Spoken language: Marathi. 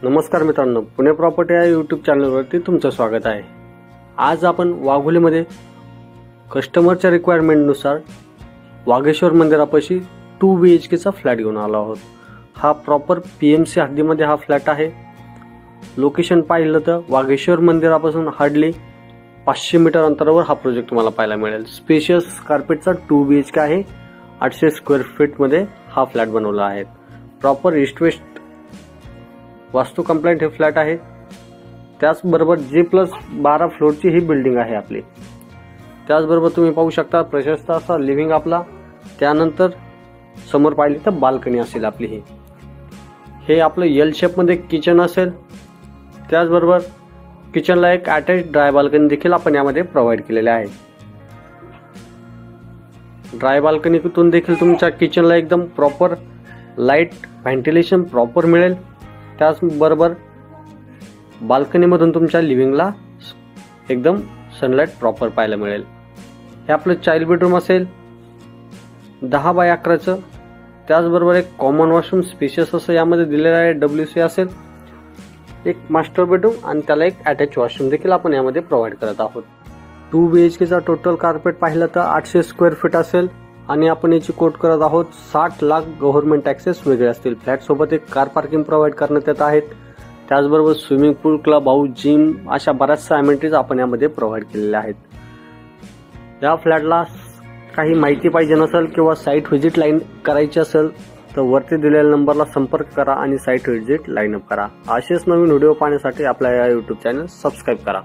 नमस्कार मित्रांनो, पुणे प्रॉपर्टी या यूट्यूब चॅनलवरती तुमचं स्वागत आहे। आज आपण वाघोलीमध्ये कस्टमरच्या रिक्वायरमेंटनुसार वाघेश्वर मंदिरापाशी 2 BHK चा फ्लॅट घेऊन आलो आहोत। हा प्रॉपर PMC हद्दीमध्ये हा फ्लॅट आहे। लोकेशन पाहिलं तर वाघेश्वर मंदिरापासून हार्डली 500 मीटर अंतरावर हा प्रोजेक्ट तुम्हाला पाहायला मिळेल। स्पेशियस कार्पेटचा 2 BHK आहे। 800 स्क्वेअर फीट मध्ये हा फ्लॅट बनवला आहे। प्रॉपर ईस्ट वेस्ट वास्तू कंप्लायंट हे फ्लॅट आहे। त्याचबरोबर G+12 फ्लोअरची ही बिल्डिंग आहे आपली। त्याचबरोबर तुम्ही पाहू शकता प्रशस्त असा लिव्हिंग आपला। त्यानंतर समोर पाहिली तर बाल्कनी असेल आपली। हे आपलं L शेप मध्ये किचन असेल। त्याचबरोबर किचनला एक अटॅच ड्राय बाल्कनी देखील आपण यामध्ये प्रोव्हाइड केलेले आहे। ड्राय बाल्कनीतून देखील तुमच्या किचनला एकदम प्रॉपर लाईट व्हेंटिलेशन प्रॉपर मिळेल। त्याचबरोबर बाल्कनीमधून तुमच्या लिव्हिंगला एकदम सनलाईट प्रॉपर पाहायला मिळेल। हे आपलं चाइल्ड बेडरूम असेल 10 बाय 11चं। त्याचबरोबर एक कॉमन वॉशरूम स्पेशियस असं यामध्ये दिलेलं आहे। WC असेल, एक मास्टर बेडरूम आणि त्याला एक अटॅच वॉशरूम देखील आपण यामध्ये प्रोव्हाइड करत आहोत। 2 BHK चा टोटल कार्पेट पाहिलं तर 800 स्क्वेअर फीट असेल आणि आपण याची कोट करत आहोत 60 लाख गव्हर्नमेंट टॅक्सेस वेगळे असतील। फ्लॅट सोबत एक कार पार्किंग प्रोव्हाइड करण्यात येत आहेत। त्याचबरोबर स्विमिंग पूल, क्लब हाऊस, जिम अशा बऱ्याचशा अमेनिटीज आपण यामध्ये प्रोव्हाइड केलेल्या आहेत। या फ्लॅटला काही माहिती पाहिजे नसेल किंवा साईट व्हिजिट लाईन करायची असेल तर वरती दिलेल्या नंबरला संपर्क करा आणि साईट व्हिजिट लाईन अप करा। असेच नवीन व्हिडिओ पाहण्यासाठी आपल्या या यूट्यूब चॅनल सबस्क्राईब करा।